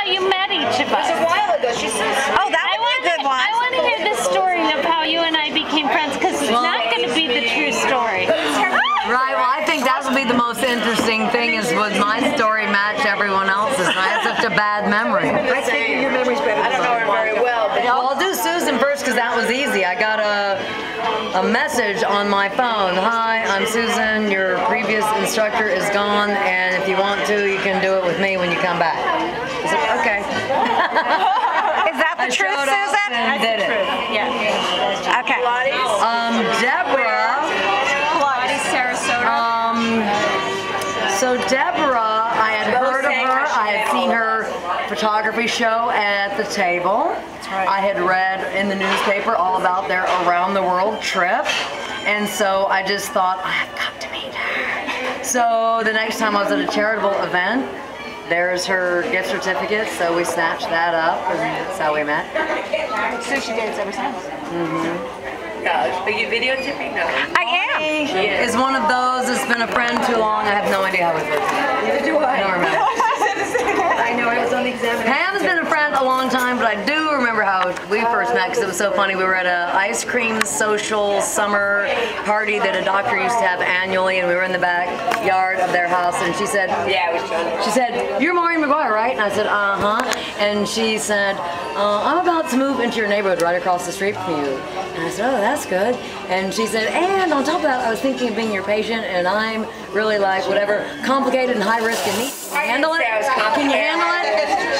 how you met each of us. It was a while ago. She says. Oh, that would be a good one. I want to hear the story of how you and I became friends, because it's not going to be the true story. Right, well, I think that would be the most interesting thing, is would my story match everyone else's? And I have such a bad memory. I think your memory's better. I don't know her very well, but Well, I'll do Susan first because that was easy. I got a message on my phone. Hi, I'm Susan. Your previous instructor is gone, and if you want to, you can do it with me when you come back. I said, okay. Is that the truth, Susan? And did it. Yeah. Okay. Deborah. Pilates, Sarasota. So Deborah, I had heard of her. I had seen her photography show at the table. I had read in the newspaper all about their around the world trip. And so I just thought, I've got to meet her. So the next time I was at a charitable event, there's her gift certificate, so we snatched that up, and that's how we met. So she dates ever since. are you videotaping? No. I am. She is one of those that's been a friend too long. I have no idea how it works. Neither do I. I don't remember. I know I was on the exam. Pam's been a friend a long time, but I do remember how we first met because it was so funny. We were at a ice cream social summer party that a doctor used to have annually, and we were in the backyard of their house, and she said, Yeah, I was trying. she said, "You're Maureen McGuire, right?" And I said, "Uh-huh." And she said, "I'm about to move into your neighborhood right across the street from you." And I said, "Oh, that's good." And she said, "And on top of that, I was thinking of being your patient, and I'm really like whatever complicated and high risk and neat. Handle it? Can you handle it?"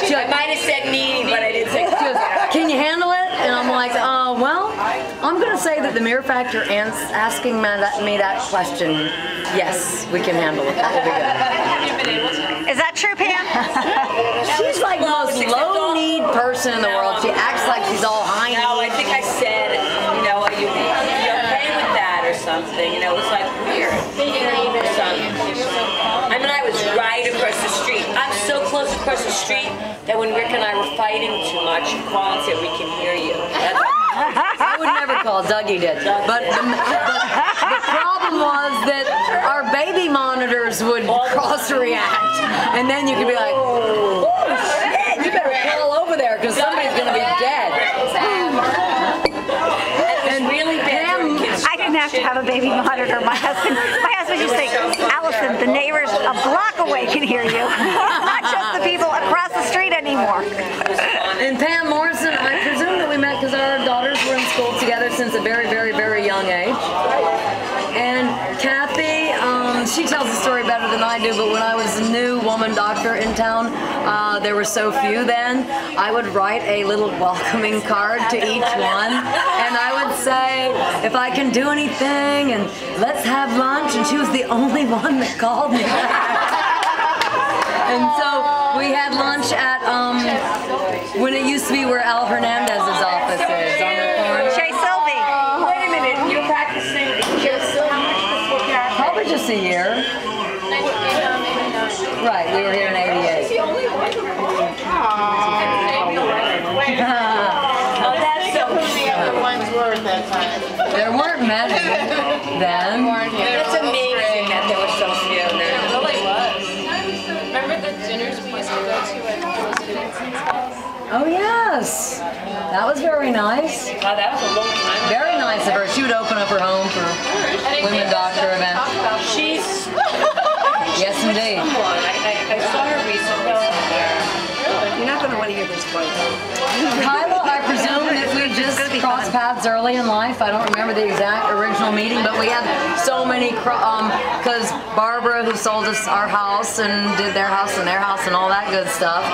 She I goes, might have said needy, but I didn't say. she goes, "Can you handle it?" And I'm like, well, I'm going to say that the mere factor asking me that question, yes, we can handle it. That will be good. Is that true, Pam? She's like the most low-need person in the world. She acts like she's all high. No, I think I said, are you okay with that or something? It was like weird. Or something. I mean, I was right across the street. I'm so close across the street that when Rick and I were fighting too much, you call and say, "We can hear you." I would never call. Dougie did. But the problem was that our baby monitors would cross-react. And then you could be like, "Oh, shit, you better call over there because somebody's going to be dead." And really Pam, I didn't have to have a baby monitor. My husband used to say, "Allison, the neighbors a block away can hear you. Not just the people across the street anymore." And Pam Morrison, I presume that we met because our daughters were in school together since a very, very, very young age. And Kathy, she tells the story better than I do, but when I was a new woman doctor in town, there were so few then, I would write a little welcoming card to each one, and I would say, "If I can do anything, and let's have lunch," and she was the only one that called me back. And so we had lunch at, when it used to be where Al Hernandez's office is, on the corner. Shay Sylvie. wait a minute, you're practicing. Probably just a year. Right, we were here in '88. Oh, that's so There weren't many then. That's amazing that there were so few then. It really was. Remember the dinners we used to go to at Phyllis Dickinson's house? Oh yes, that was very nice. Wow, that was a long time. Very nice of her. She would open up her home for women doctor events. She's Yes, indeed. someone. I saw her recently somewhere. You're not going to want to hear this twice. Kyla, I presume that we just crossed paths early in life. I don't remember the exact original meeting, but we had so many, because Barbara, who sold us our house and did their house and all that good stuff,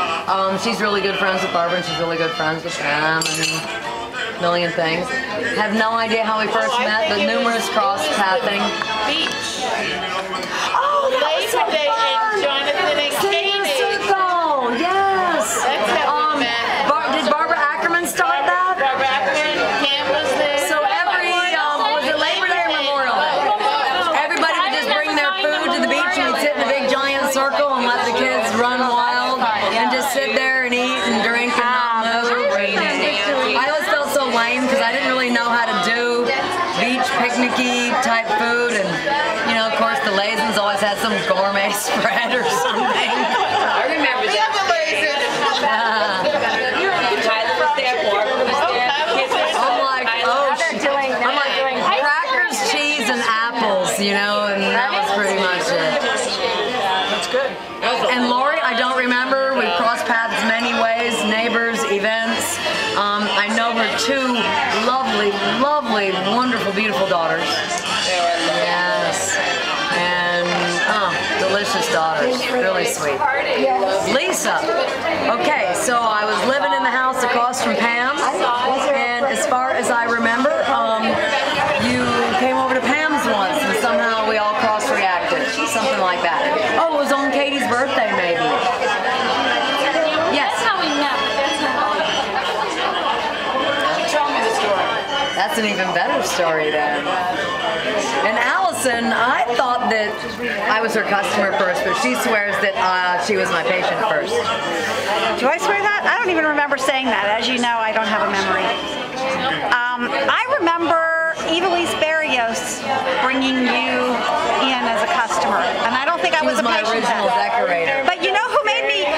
she's really good friends with Barbara, and she's really good friends with them, and a million things. Have no idea how we first met, but numerous cross-pathing. Beach. Oh, that was so Labor Day fun! and Jonathan and Sitting in a Katie. circle, yes! That's how we met. Did Barbara Ackerman start that? Barbara Ackerman, Pam was there. So every, was it Labor Day or Memorial Day? Everybody would just bring their food to the beach and we'd sit in a big giant circle and let the kids run wild and just sit there and eat and drink and not move. I always felt so lame because I didn't really know how to do beach picnic-y type food, and of course the Lazen's always had some gourmet spread or something. I remember that. Tyler was there, Barbara was there. Kids were I'm like, oh, I'm like, crackers, cheese, and apples, you know, and that was pretty much it. That's good. And Lori, I don't remember. We crossed paths many ways, neighbors, events. I know her two lovely, lovely, wonderful, beautiful daughters. Yes. And, delicious daughters. Really sweet. Lisa. Okay, so I was living in the house across from Pam. And as far as I remember, you came over to Pam's once and somehow we all cross-reacted. Something like that. Oh, it was on Katie's birthday, maybe. Yes. That's how we met. That's not how we met. Tell me the story. That's an even better story then. And Allison, I thought that I was her customer first, but she swears that she was my patient first. Do I swear that? I don't even remember saying that. As you know, I don't have a memory. I remember Evilise Barrios bringing you in as a customer, and I don't think I was a my patient original then. decorator. But you know who made me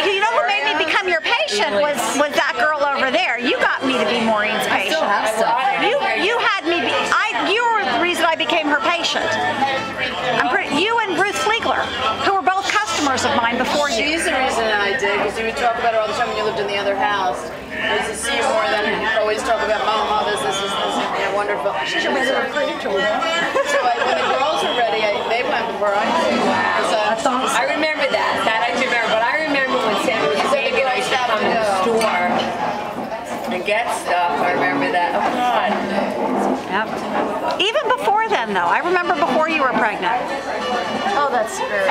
become your patient was that girl over there. You got me to be Maureen's I patient. still have stuff. You had me. You were the reason I became her patient. You and Ruth Fleegler, who were both customers of mine before you. She's the reason I did, because you would talk about her all the time when you lived in the other house. I used to see you more than you always talk about Mama, this, wonderful. She's a regular creature. So when the girls were ready, they went before I did. Wow. I remember that. That I do remember. But I remember when Sammy was big and I used to come to the store and get stuff. I remember that. Oh, God. Yep. Even before then, though. I remember before you were pregnant. Oh, that's very.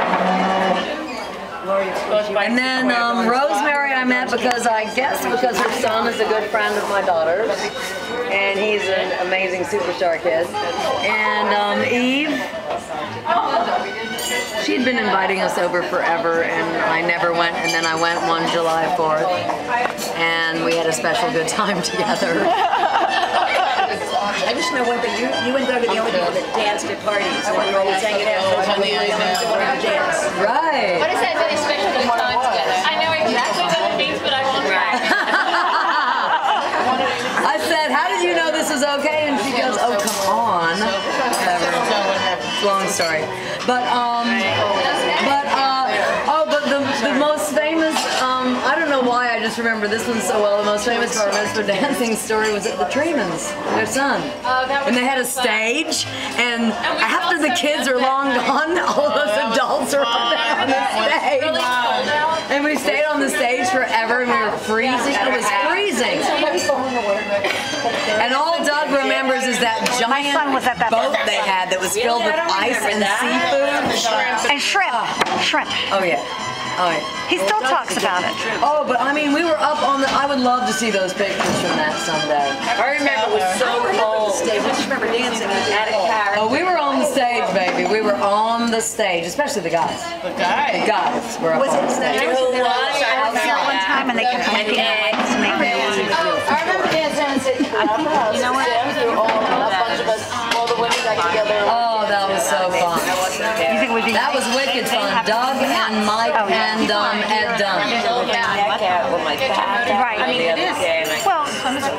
And then Rosemary I met because her son is a good friend of my daughter's, and he's an amazing superstar kid. And Eve, she'd been inviting us over forever, and I never went, and then I went one July 4th, and we had a special good time together. I just know one thing. You and Doug are the only people that danced at parties. And we were always hanging out. Dance. Right. What is that very special good time together? I know exactly what it means, but I won't try. I said, how did you know this was okay? And she goes, oh, come on. Whatever. Long story. But the most famous, I don't know why I just remember this one so well, the most famous Bar Mitzvah dancing story was at the Tremans, their son. And they had a stage, and after the kids are long gone, all those adults are on the stage. And we stayed on the stage forever, and we were freezing. It was freezing. And all Doug remembers is that giant boat they had that was filled with ice and seafood. And shrimp. Shrimp. Oh, yeah. Oh, yeah. He still talks about it. Oh, but I mean, we were up on the. I would love to see those pictures from that someday. I remember it was so cold. I just remember dancing at a car. Oh, we were on the stage, baby. We were on the stage, especially the guys. The guys were up on the stage. You know who it was? I was there one time and they kept making lights to make me I remember dancing and sitting in our house. You know what? A bunch of us, all the women got together. Oh, that was so fun. You think we'd be That was wicked fun. Doug and Mike and Ed Dunn. right. I mean, it is. Well,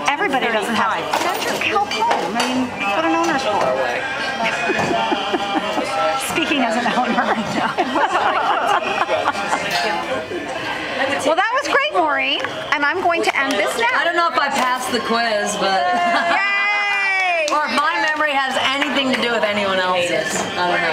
everybody doesn't have it. Help home. I mean, that's what an owner's for. Speaking as an owner. Well, that was great, Maureen. And I'm going to end this now. I don't know if I passed the quiz, but Yay! or if my memory has anything to do with anyone else's. I don't know.